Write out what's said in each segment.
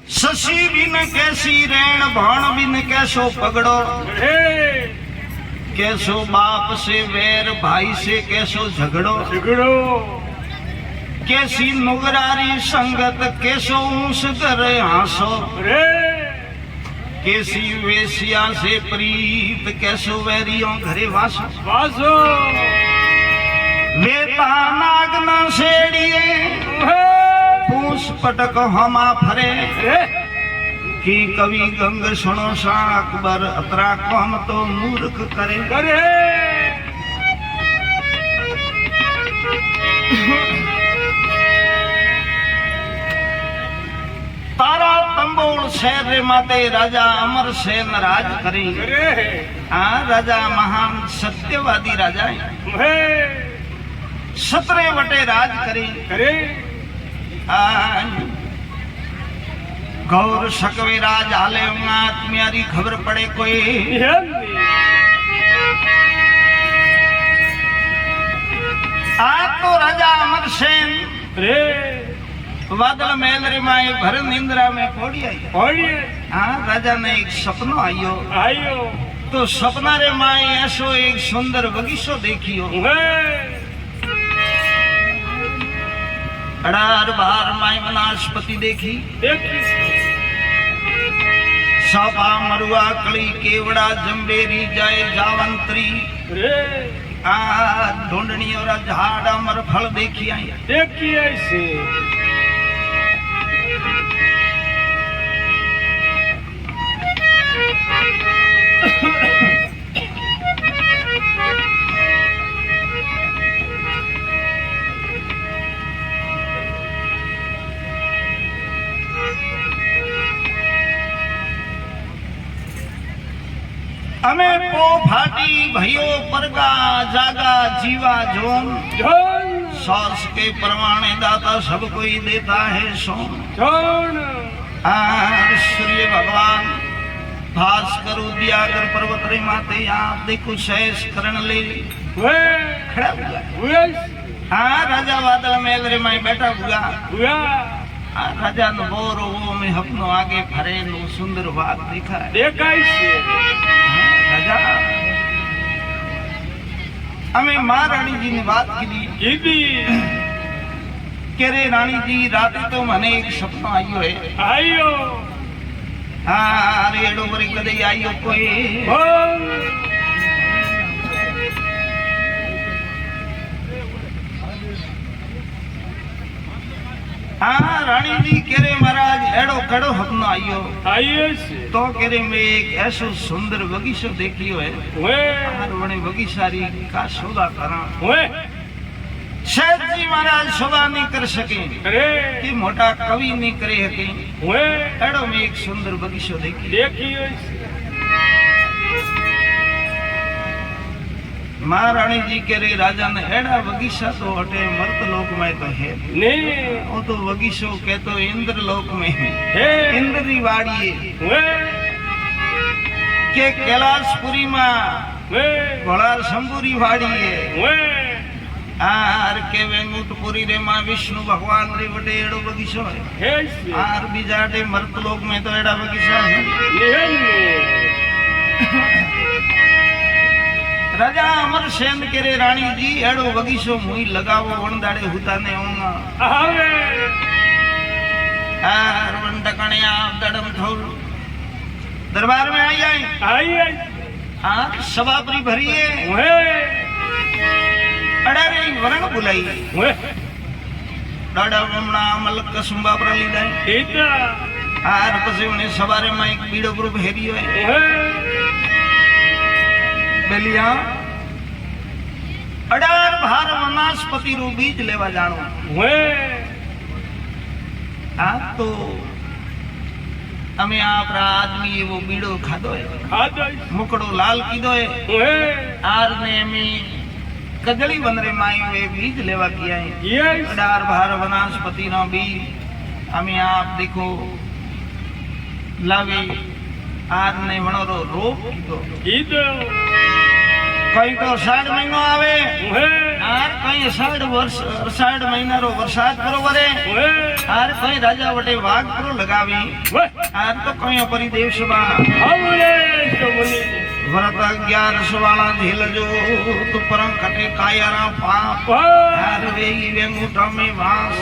शशि बिन कैसी रैन भाण बिन कैसो पगड़ो कैसो बाप से वैर भाई से कैसो झगड़ो कैसी नुगरारी संगत कैसो ऊंस कर हासो कैसी वेश्या से प्रीत कैसो वैरियों घरे वासो वेता नागना सेड़िए पूस पटक हमा फरे कि कवि गंग सुनो सा अकबर अतरा कौम तो मूर्ख करे तारा तंबोल शहर माते राजा अमर सेन राज करी राजा महान सत्यवादी राजा सतरे वटे राज करे गौर सकवे राज हाले आत्मियारी खबर पड़े कोई तो राजा अमर सेन बादल महल रे माए भर निंद्रा में पड़ी आई राजा ने एक सपनो आयो तो सपना रे माए ऐसो एक सुंदर बगीचो देखियो अड़ार बार माए वनस्पति देखी सापा मरुआ कली केवड़ा जम्बेरी जाए जावंत्री ढूंढनी और झाड़ अमर फल देखी आई से हमें पो फाटी भयो परगा जागा जीवा जोन सौस के परवाने दाता सब कोई देता है सोन सूर्य भगवान भास्कर उद्यागर पर्वत रे माते आप देखो शेष करण ले खड़ा हुआ राजा बादल महल रे में बैठा हुआ राजा नो बोरो वो में अपनो आगे फरे नो सुंदर बात देखा राजा हमें मां रानी जी ने बात की के रे रानी जी राते तो मने एक सपना आयो अरे एडो बरी कदे आयो कोई रानी जी केरे महाराज एडो कड़ो सपनो आयो तो केरे में एक ऐसो सुंदर बगीचो देखियो है वने बगीचारी का सौदा करा शायद जी महाराज सौदा नहीं कर सके कि मोटा कवि नहीं करे हके एडो में एक सुंदर बगीचो देखियो महारानी जी के रे राजा ने एड़ा बगीचा तो हटे मर्त लोक में तो है वो तो बगीचो के तो इंद्र लोक में है इंद्र री वाड़ी के कैलाशपुरी में घोड़ा शंभुरी वाड़ी है आर के वेंकुटपुरी रे मां विष्णु भगवान रे बटे एड़ो बगीचो है आर बीजाटे मर्त लोक में तो एड़ा बगीचा है राजा अमर सेन के रे रानी जी एड़ो बगीचो मुई लगावो वणदाड़े हुताने ओंगा वणडकणिया दड़म थोल दरबार में आई सभापरी भरिए अड़ारे वरण बुलाई डाडा वमना मलक कसुंबा पर लीदा आर पछी उन्हें सवारे में एक बीड़ो ग्रुप हेरियो है बेलिया अडार भार वनस्पति रू बीज लेवा जानो तो हमें आप आदमी वो बीड़ो खादो है मुकड़ो लाल कीदो है आर ने हमें कजली बनरे माई वे बीज लेवा किया है अडार भार वनस्पति नो बीज हमें आप देखो लावे आर ने वणोरो रोप कीदो કઈ તો 6 મહિનો આવે આર કઈ 6 મહિનાનો વરસાદ બરોબર આર કઈ રાજા વટે વાઘ pro લગાવી આર તો કઈ પરિદેવ સભા ભરત 11 વાળા ઝીલજો તું પરમ કટે કાયરા પાપ આર વેઈ વેંગુટા મે વાસ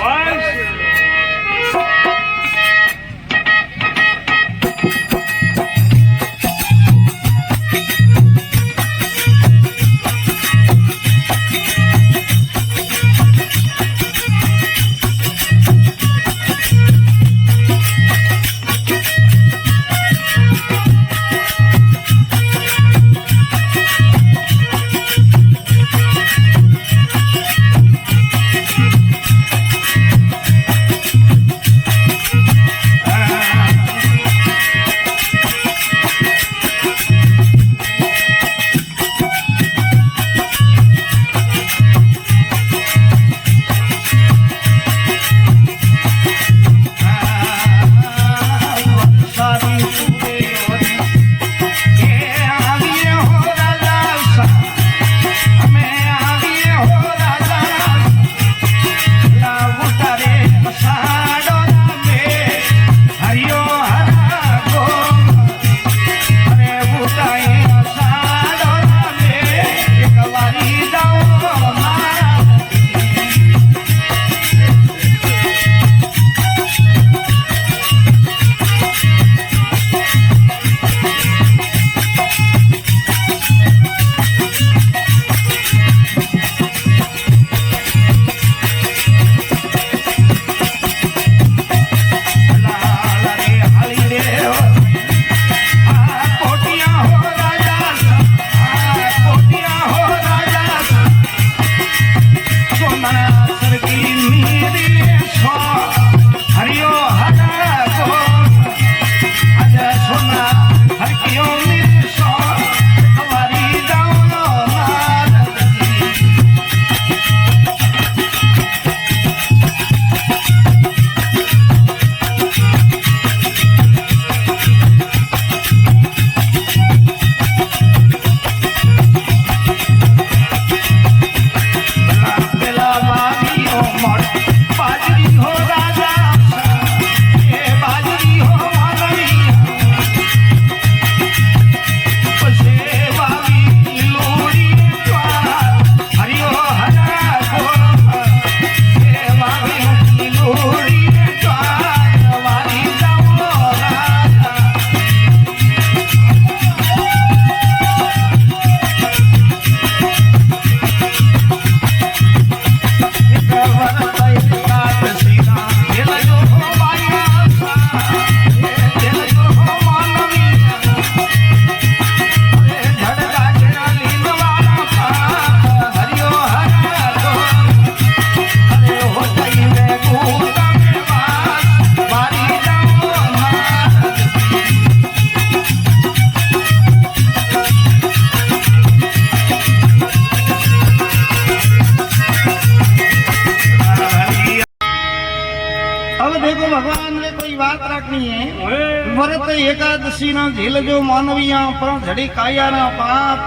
व्रत एकादशी ना झेलजो मानविया पर झड़ी काया ना पाप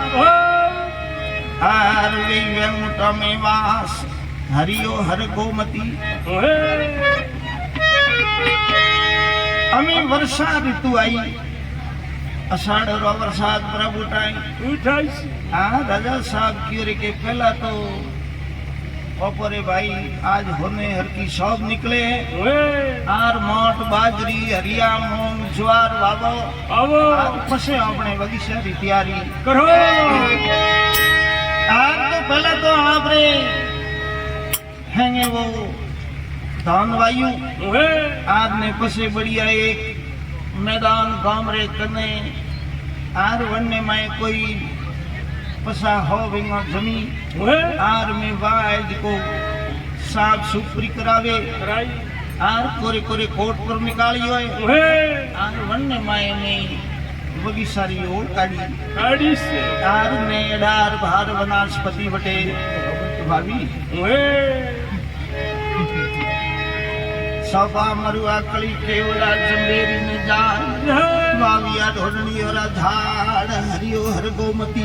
हार वे वेंकुटा में वास हरियो हर गोमती अमी वर्षा ऋतु आई अषाढ़ रो वरसाद प्रभु टाइम हाँ राजा साहब क्यों रे के पहला तो बपोरे भाई आज होने हर की शौक निकले आर मोट बाजरी हरिया मूंग ज्वार वावो आज फसे अपने बगीचा की तैयारी करो। आज तो पहले तो आपरे हैंगे वो धान वायु आज ने फसे बढ़िया एक मैदान गांव रे कने आर वन्ने में कोई पसा हो विंगा जमीन आर में वाज को साफ सुथरी करावे आर कोरे कोरे कोट पर निकाली होए आर वन्ने माए में बगीचारी ओर काढ़ी से आर ने डार भार वनस्पति बटे भाभी सफा मरुआ कली केवला जंबेरी ने जान वाविया ढोडणी और झाड़ हरियो हर गोमती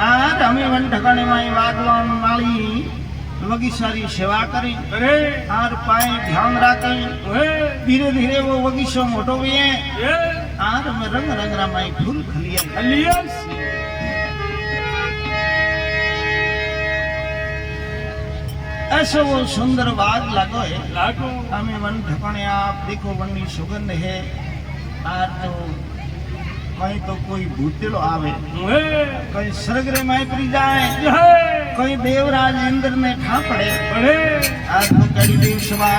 आर हमें वन ठकाने माई वागवान माली वगी सारी सेवा करी आर पाए ध्यान राखे धीरे धीरे वो वगीशो मोटो भी है आर में रंग रंग रामाई फूल खलिया ऐसा वो सुंदर बाग लागो है हमें वन ठकाने आप देखो वन की सुगंध है आर तो कहीं तो कोई भूतेलो आवे कहीं स्वर्ग रे माई परी जाए कहीं देवराज इंद्र ने खा पड़े आज तो कड़ी देव सभा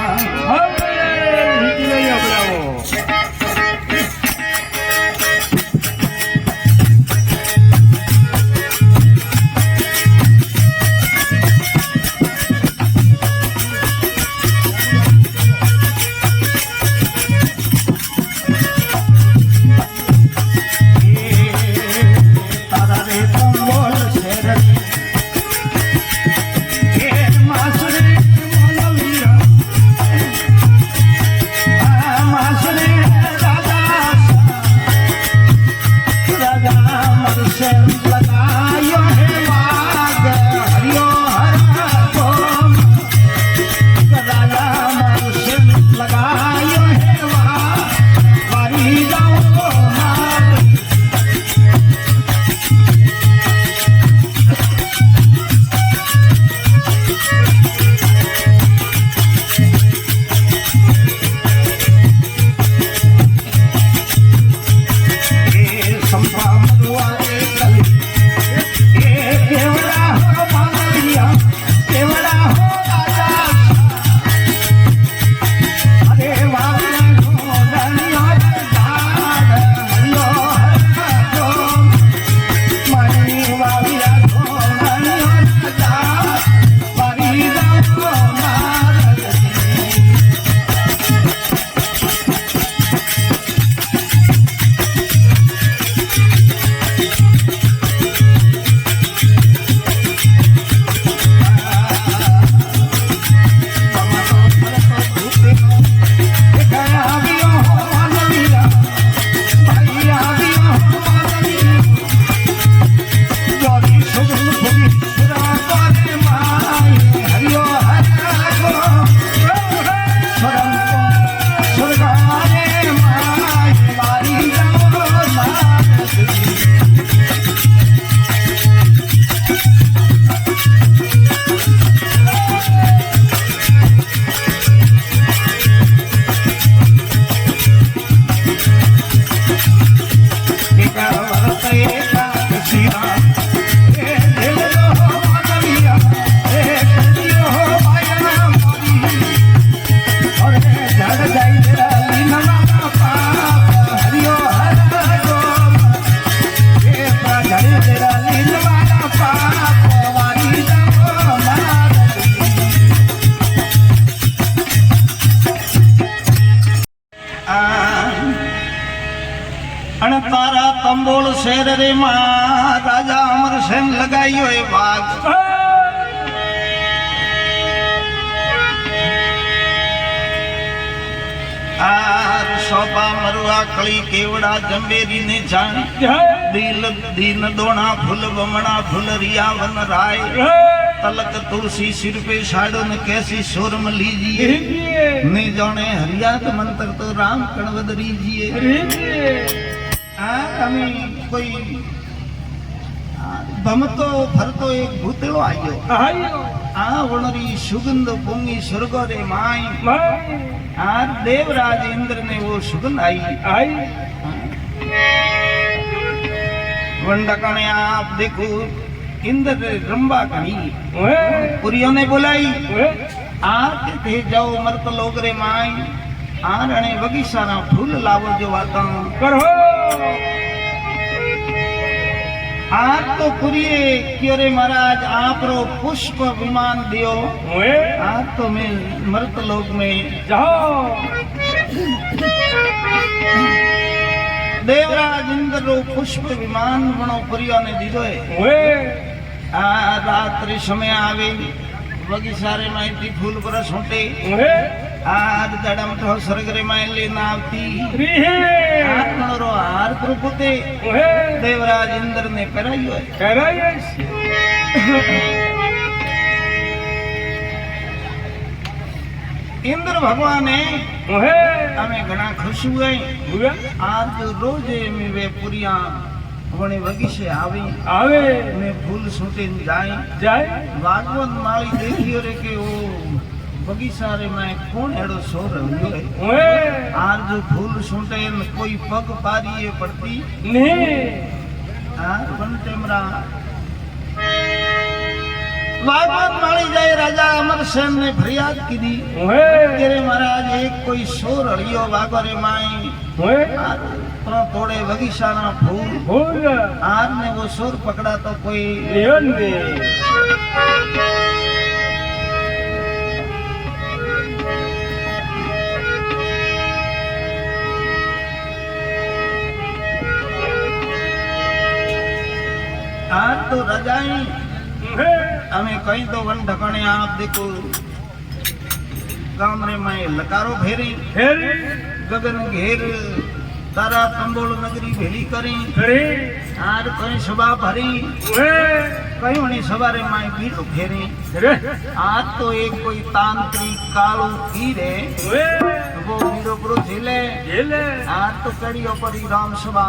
અને તારા તંબોળ શેર રે માં રાજા અમરસેન લગાયો એ વાગ આર સોપા મરુઆ કળી કેવડા જંબેરી ને જાણ દિલ દીન દોણા ફૂલ બમણા ફૂલ રિયા વન રાય तलक तुलसी सिर पे साड़ो न कैसी शोरम लीजिए ने जाने हरियात मंत्र तो राम कणवद रीजिए हमें कोई भमतो फरतो एक भूतलो आयो वणरी सुगंध पोंगी स्वर्ग रे माई देवराज इंद्र ने वो सुगंध आई वंडकने आप देखो इंद्र रंबा कही पुरियों ने बुलाई आप थे जाओ मर्त लोग रे माई आरणे बगीचाना फूल लावो जो वाता करो आप तो पुरिये क्यों रे महाराज आप रो पुष्प विमान दियो आप तो मैं मर्त लोग में जाओ देवराज इंद्र रो पुष्प विमान वणो पुरियों ने दीदो है रात्रि समय आवे बगीचारे माइती फूल पर सोटे આર દડમ તો સરગરે માં લેના આવતી આત્મનો હાર પ્રભુતે દેવરાજ ઇન્દ્ર ને પહેરાયો इंद्र भगवान हमें घना खुश हुए आज रोज में वे पुरिया वणे बगीचे आवे मैं फूल सूटे जाए वागवन माली देखियो रे के वो बगीचा रे में कौन एड़ो सो रहो है आज जो फूल सूटे कोई पग पारी पड़ती नहीं बनते मरा वागवन माली जाए राजा अमर सेन ने फरियाद की दी तेरे महाराज एक कोई शोर हड़ियो वागरे माई थोड़े बगीचा ना फूल आर ने वो शोर पकड़ा तो कोई आज तो रजाई हमें कहीं तो वन ढकने आप देखो गांव में मैं लकारो फेरी गगन घेर तारा तंबोल नगरी भेली करी आर कहीं सभा भरी कहीं वनी सवारे माई बीड़ो फेरी आज तो एक कोई तांत्रिक कालू की रे वो बीड़ो पुरो झेले आज तो कड़ियो परी राम सभा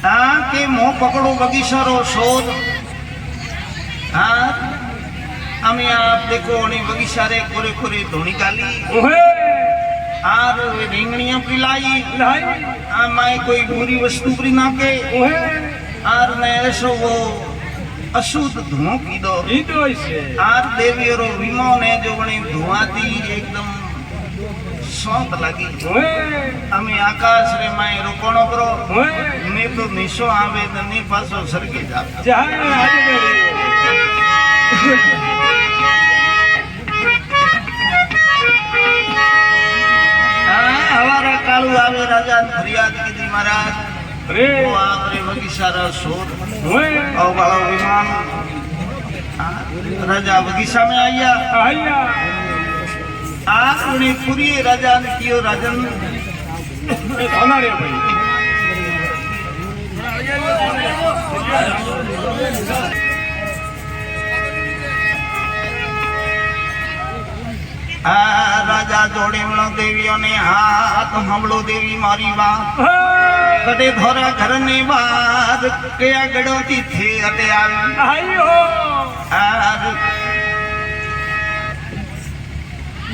हाँ के मोह पकड़ो बगीचारो शोध हाँ हमें आप देखो उन्हें बगीचा रे कोरे कोरे धोनी काली आर रिंगणियां पिलाई माए कोई बुरी वस्तु परी नाके आर ने ऐसो वो अशुद्ध धुआं पीदो आर देवियों विमो ने जो बनी धुआं थी एकदम सौंत लगी हमें आकाश रे माए रोकणो करो ने तो निशो आवे ने पासो सरके जा हमारा कालू आवे राजा फरियाद की दी महाराज वो आपरे बगीचा रा शोध औ वाला विमान राजा बगीचा में आया आज उन्हें पूरी राजा ने कियो राजन होना रे भाई રાજા જોડેમણો દેવીઓને હાથ સાંભળો દેવી મારી વાત કડે ધોરા ઘરની વાત કયા ગડોથી થે અટે આવી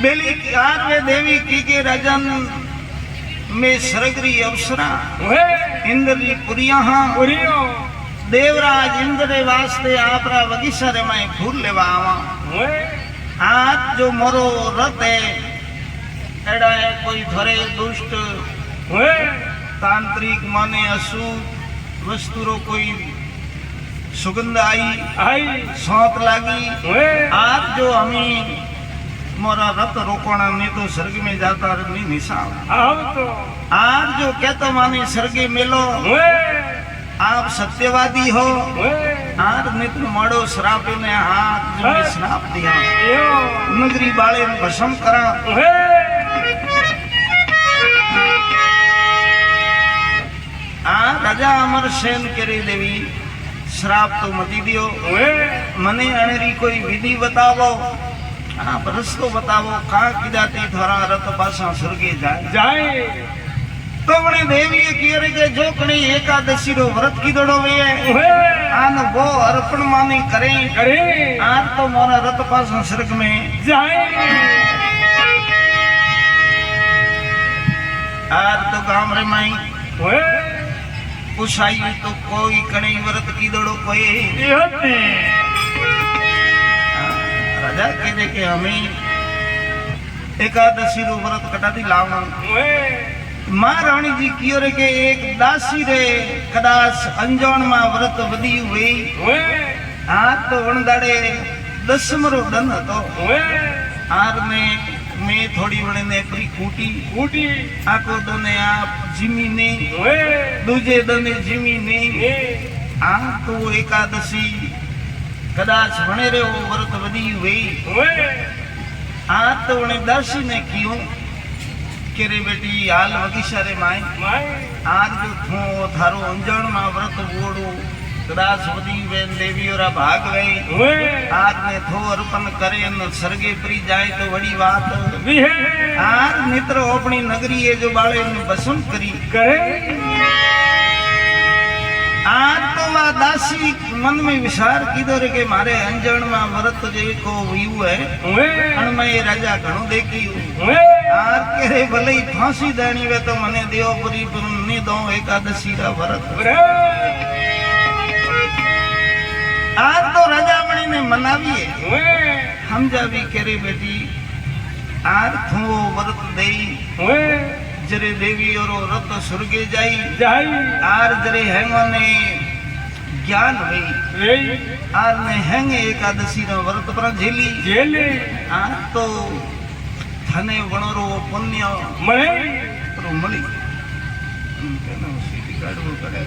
बेली आर देवी की के रजन में सरगरी अवसरा इंद्री पुरिया देवराज इंद्र वास्ते आपरा बगीचा रे मैं फूल लेवा आवा आज जो मोरो रथ है एड़ा है कोई धरे दुष्ट तांत्रिक माने अशुभ वस्तुरो कोई सुगंध आई सौंप लागी आज जो हमें मोरा रथ रोकना नहीं तो स्वर्ग में जाता नहीं निशान आज जो कहते माने स्वर्ग मिलो आप सत्यवादी हो आज मित्र मड़ो श्राप ने हाथ जो श्राप दिया नगरी बाले ने भस्म करा राजा अमर सेन करे देवी श्राप तो मती दियो मने अनेरी कोई विधि बतावो आप रस्तो बतावो कहा किदाती थोड़ा रथ पासा स्वर्गे जाए तो बने देवी किए के जो कणी एकादशी रो व्रत की दड़ो वे आन वो अर्पण माने करे आज तो मोरा रथ पासा स्वर्ग में जाए आज तो गाम रे माई पूछाई तो कोई कणी व्रत की दड़ो कोई राजा कहते कि हमें एकादशी रो व्रत कटाती लावना मां रानी जी कियो रे के एक दासी रे कदाच अंजोण में व्रत वधी हुई आज तो वणदाड़े दसमरो दन हतो आर में मैं थोड़ी वणे ने अपनी कूटी आको दने आप जिमी ने दूजे दने जिमी ने आ तो एकादशी कदाच वणे रे वो व्रत वधी हुई आज तो वणे दासी ने कियो के रे बेटी हाल बगीचा रे माय आज जो थो थारो अंजण में व्रत वोड़ो कदाच वधी वेन देवी और भाग गई आज ने थो अर्पण करे न स्वर्गे प्री जाए तो बड़ी बात आज मित्र अपनी नगरी है जो बाळे ने बसम करी करे आज तो वा दासी मन में विचार कीधो रे के मारे अंजण में व्रत जे को हुई है अन मैं राजा घणो देखी आज के रे भले फांसी देनी वे तो मने देव पुरी ने दो एकादशी रा व्रत आज तो राजा मणि ने मनावी है समझावी करे बेटी आज थो व्रत देई जरे देवी और रत स्वर्गे जाई आर जरे हेंगो ने ज्ञान हुई आर ने हेंगे एकादशी नो व्रत पर झेली आ तो थने वणरो पुण्य मळी केनो सीटी काढવો પડે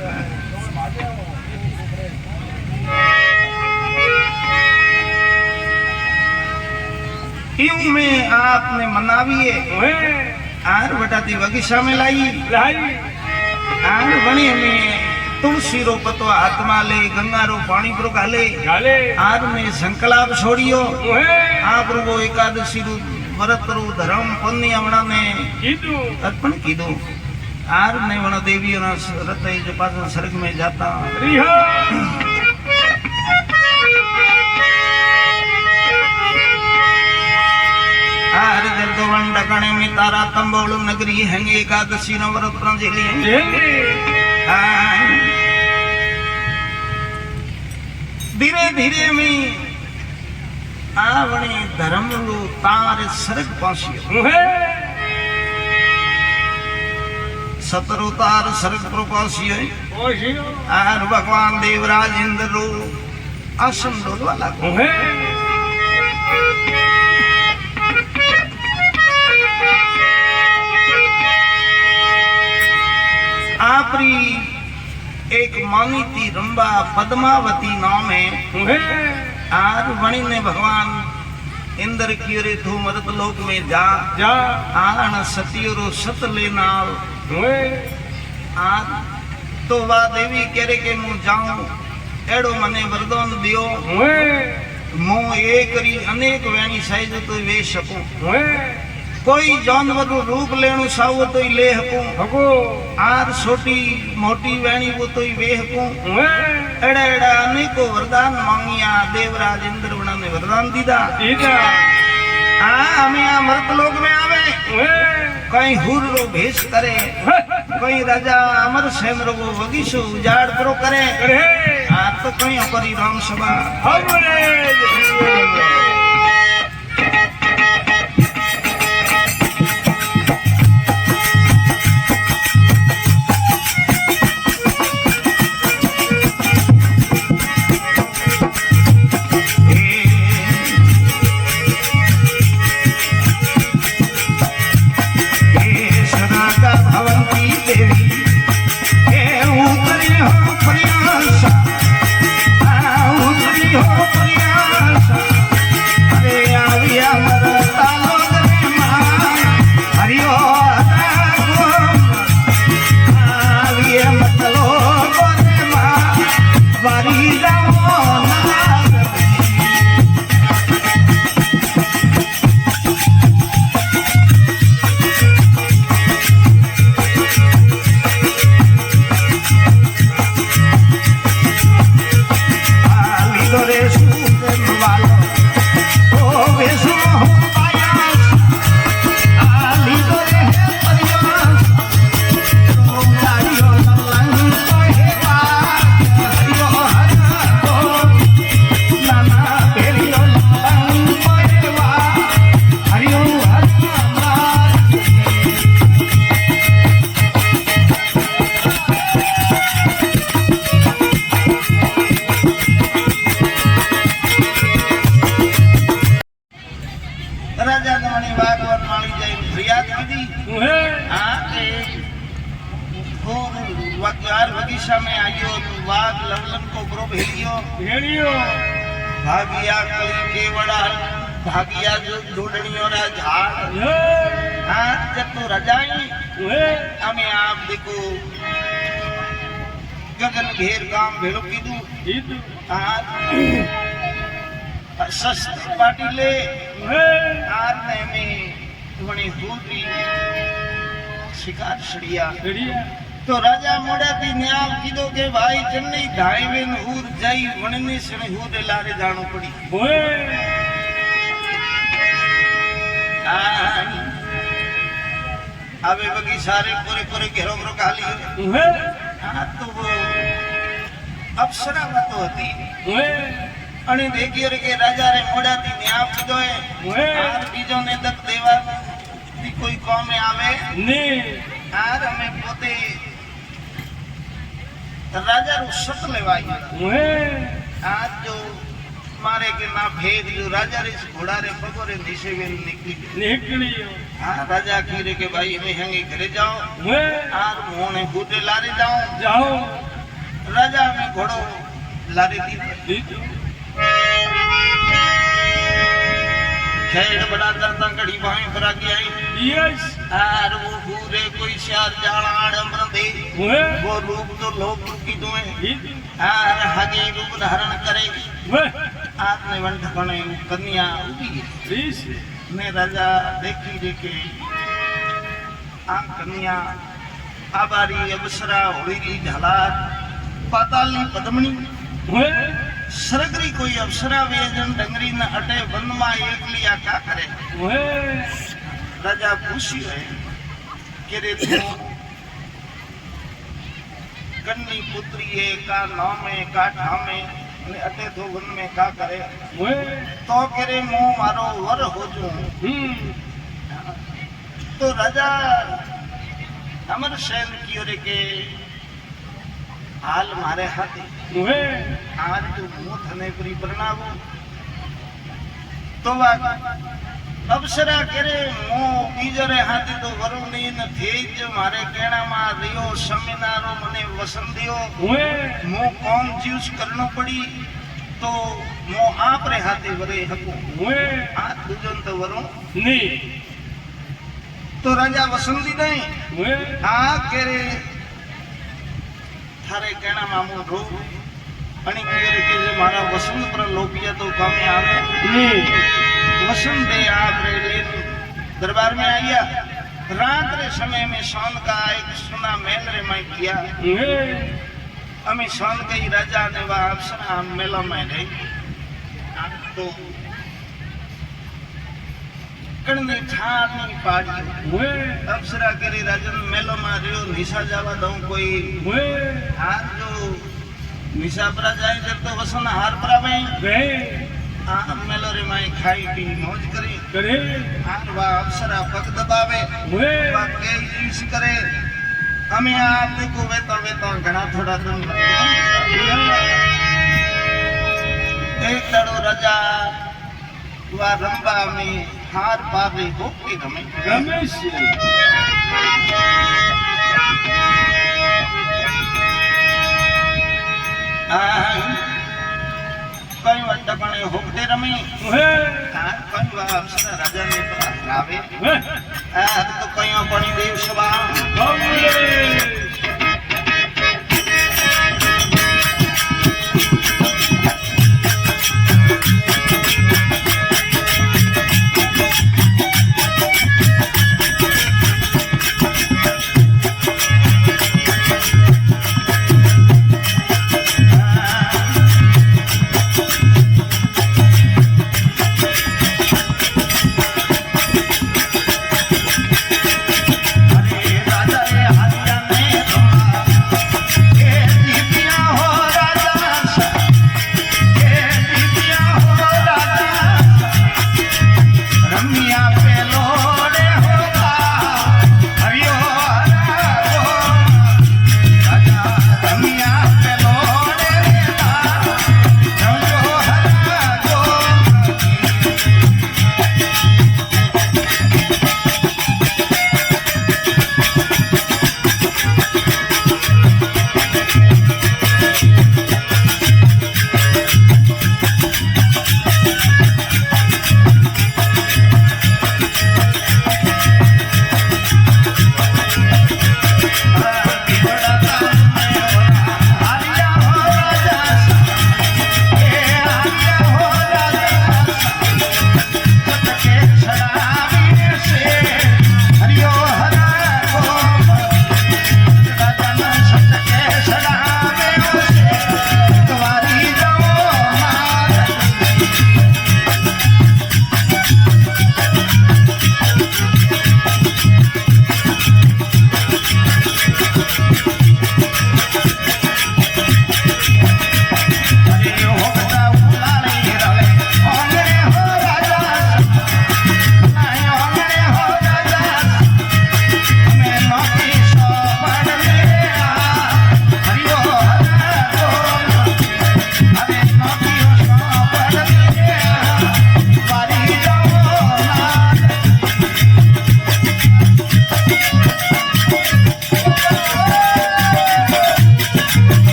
यूं में आपने मनावी है आर बटाती बगीचा में लाई आर बनी में तुलसी रो पतो आत्मा ले गंगा रो पानी पर गाले आर में संकल्प छोड़ियो आप रो एकादशी रो व्रत रो धर्म पुण्य वणा ने अर्पण कीधो आर ने वण देवी ना रत जो पास स्वर्ग में जाता आर जब वन डकणे में तारा तंबोलू नगरी हैंगे एकादशी नो व्रत पर झेली धीरे धीरे में आवणी धर्म लो तार स्वर्ग पहुंचियो सतरो तार स्वर्ग पर पहुंचियो आर भगवान देवराज इंद्र रो आसन डोलवा लागो आपरी एक मानीती रंबा पद्मावती नाम है आर वणी ने भगवान इंद्र की रे तू मरत लोक में जा आन सतियो सत ले नाल आर तो वा देवी केरे के मु जाऊं एड़ो मने वरदान दियो मु ये करी अनेक वेणी साइज तो वे सकूं कोई जानवर रो रूप लेणु साव तो ले हकूं आर छोटी मोटी वेणी वो तो वे हकूं एड़ा एड़ा अनेको वरदान मांगिया देवराज इंद्रवण ने वरदान दीदा हमें अमृत लोक में आवे कहीं हुर रो भेष करे कहीं राजा अमर सेम रो वगीशो उजाड़ करो करे तो कहीं करी राम सभा बगीचा में आयो वाघ लवलन को ब्रो भेड़ियो भागिया कली केवड़ा भागिया जो ढूंढनियों रा झाड़ जब तो रजाई हमें आप देखो गगन घेर गांव भेड़ो कीधु सस्ती पार्टी ले आर ने में वणी दूरी शिकार छड़िया तो राजा मोड़ा थी न्याव कीधो के भाई चन्नई धाईवेन हूर जाई वणने सने हूर लारे जाणो पड़ी आवे बगी सारे पूरे पूरे घेरो घेरो काली तो वो अप्सरा तो होती अने देखियो रे के राजा रे मोड़ा थी न्याव कीधो है आर बीजो ने तक देवा ती कोई काम में आवे ने आर हमें पोते राजा रो सत लेवाई आज जो मारे के ना भेद जो राजा रे घोड़ा रे पगोरे दिशे में निकली हां राजा कीरे के भाई में हंगे घरे जाओ आर मोने बूटे लारे जाओ राजा में घोड़ो लारे दी खेड़ बड़ा दर्दा घड़ी भाई फरा के आई यस आर वो पूरे कोई शार जालाड़ अमर दे वो रूप तो लोक की दुए आर हगे रूप धारण करे आपने वंठ बने कन्या उठी ने राजा देखी देखे आ कन्या आबारी अबसरा होड़ी झालार पाताली पद्मनी सरगरी कोई अप्सरा वेजन डंगरी न अटे वन मा एकलिया का करे राजा पूछी है के रे तो कन्नी पुत्री है का नाम है का ठामे ने अटे तो वन में का करे तो करे मो मारो वर हो जो तो राजा अमर सेन कियो रे के हाल मारे हाथी आज तो मुंह थने परी प्रणामो तो अवसरा करे मो बीजरे हाथी तो वरुणी न थेज मारे केणा मा रियो समिनारो मने वसन दियो मो कौन चूज करनो पड़ी तो मो आप रे हाथी वरे हको आ दुजन तो वरो नी तो राजा वसन दी नहीं आ करे थारे कहना मामू रो आणि कियोरे के जे मारा वसंत पर लोपिया तो कामे आवे वसंत दे आप रे ले दरबार में आया रात रे समय में शान का एक सुना मेल रे मैं किया अमी शान के राजा ने वा अप्सरा मेला में रही तो कणनी ठानी पाड़ी अप्सरा केरी राजन मेलो में रियो निशा जावा दऊं कोई हार जो निशा पर जाए जब तो वसन हार पर आवे मेलो रे माई खाई पी मौज करे हार वा अप्सरा पग दबावे वा के ईश करे हमें आप देखो वेता घना थोड़ा दिन एक तड़ो राजा वा रंबा में हार पावे होके रमेश कई वट बने होके रमी कई वा अप्सरा राजा ने तो आवे तो कई बनी देव सभा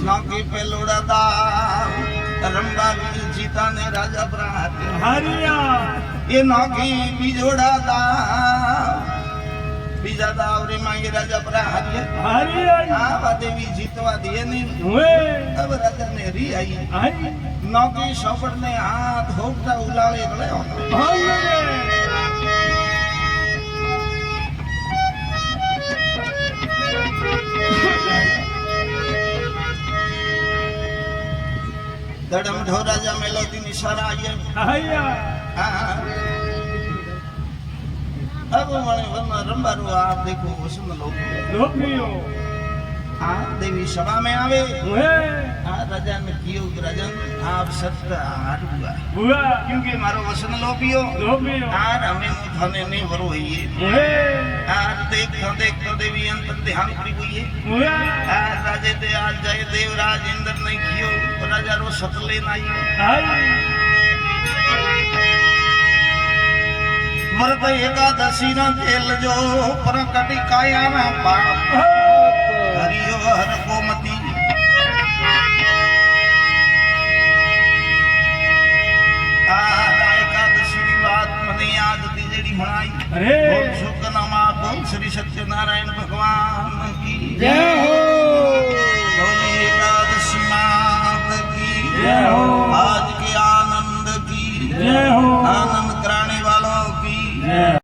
नौकी पे लोड़ादा रंबा जीता ने राजा हरिया ये नौकी बिजोड़ादा बीजा दावरी मांगे राजा हरिया हाँ देवी जीतवा दिए नहीं अब राजा ने री आई नौकी शोपड़ ने हाथ होकता उलाले गले दड़म ढो राजा मेलोदी निशारा आया अब मने वरना रंबारू आप देखो उसमें लोग देवी सभा में आवे राजा ने कियो राजन आप सत्ता हार हुआ क्योंकि मारो वसन लोपियो हमें थाने ने वरो है ये आज देखता देवी अंतर ध्यान करी हुई है आज राजे दे आज जय देवराज इंद्र नहीं कियो राजा रो सतले नहीं व्रत एकादशी न तेल जो पर कटी काया ना पाप हरियो हर गोमती एकादशी की बात मने याद थी जेड़ी बनाई बोल सुकनमा बोल श्री सत्यनारायण भगवान की जय।